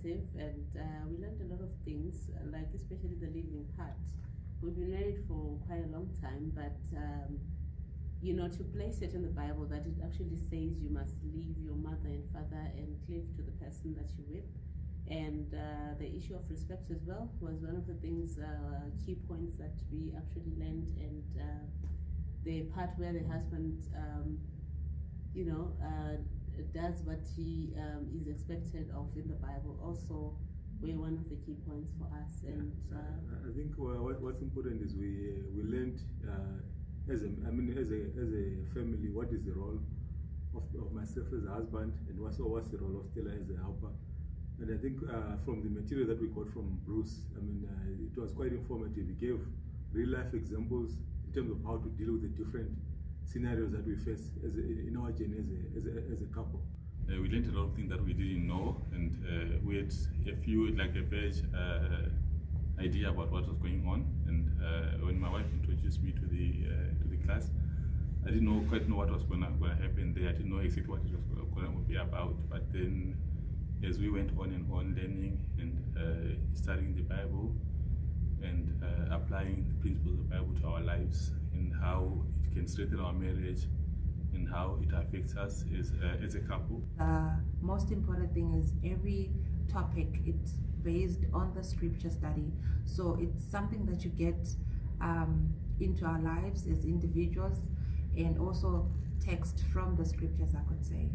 informative, and we learned a lot of things, like especially the living part. We've been married for quite a long time, but to place it in the Bible that it actually says you must leave your mother and father and cleave to the person that you're with. And the issue of respect as well was one of the things, key points that we actually learned, and the part where the husband, does what he is expected of in the Bible also were one of the key points for us. And I think what's important is we learned as a family, what is the role of myself as a husband, and what's the role of Stella as a helper. And I think from the material that we got from Bruce, it was quite informative. He gave real life examples in terms of how to deal with the different scenarios that we face in our journey as a couple. We learned a lot of things that we didn't know, and we had a few, like a vague idea about what was going on. And when my wife introduced me to the class, I didn't quite know what was going to happen there. I didn't know exactly what it was going to be about. But then, as we went on and on learning and studying the Bible and applying the principles of the Bible to our lives, and how it can strengthen our marriage and how it affects us as a couple. The most important thing is every topic, it's based on the scripture study. So it's something that you get into our lives as individuals, and also text from the scriptures, I could say.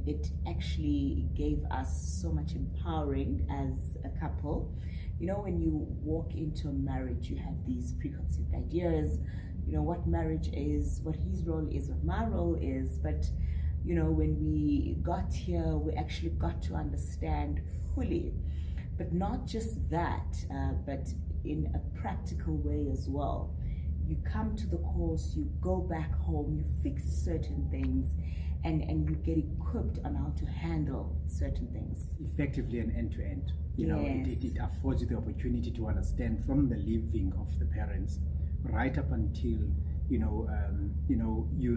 It actually gave us so much empowering as a couple. When you walk into a marriage, you have these preconceived ideas, what marriage is, what his role is, what my role is. But, when we got here, we actually got to understand fully. But not just that, but in a practical way as well. You come to the course, you go back home, you fix certain things, and you get equipped on how to handle certain things. Effectively and end to end. Yes. It affords you the opportunity to understand from the living of the parents right up until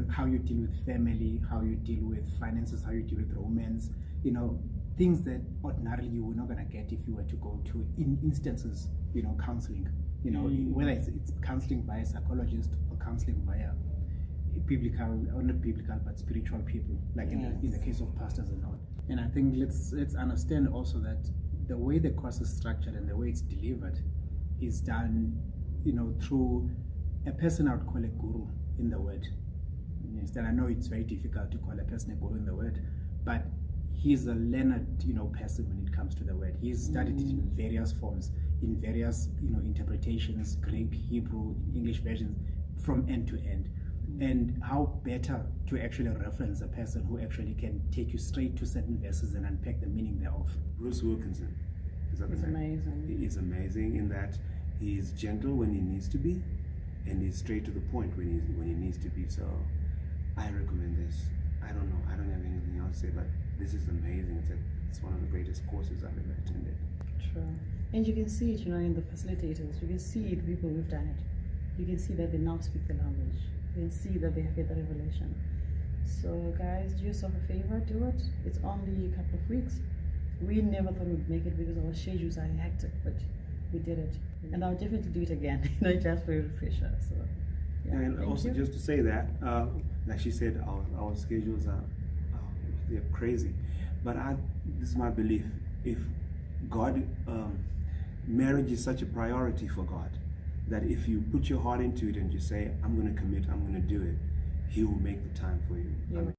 how you deal with family, how you deal with finances, how you deal with romance, things that ordinarily you were not going to get if you were to go to instances, counseling, whether it's counseling by a psychologist or counseling via biblical, or not biblical, but spiritual people, like in the case of pastors and all. And I think let's understand also that the way the course is structured and the way it's delivered is done, through a person I would call a guru in the word. Yes, and I know it's very difficult to call a person a guru in the word, but he's a learned, person when it comes to the word. He's studied it in various forms, in various, interpretations, Greek, Hebrew, English versions, from end to end. And how better to actually reference a person who actually can take you straight to certain verses and unpack the meaning thereof. Bruce Wilkinson is amazing. He is amazing in that he is gentle when he needs to be, and he's straight to the point when he needs to be. So I recommend this. I don't have anything else to say, but this is amazing. It's one of the greatest courses I've ever attended. True. And you can see it, in the facilitators. You can see it, people who've done it. You can see that they now speak the language. You can see that they have had the revelation. So guys, do yourself a favor, do it. It's only a couple of weeks. We never thought we'd make it because our schedules are hectic, but we did it. And I'll definitely do it again, just for a refresher. So, and also you. Just to say that, like she said, our schedules they're crazy. But this is my belief. If God, marriage is such a priority for God, that if you put your heart into it and you say, I'm going to commit, I'm going to do it, He will make the time for you. Yeah.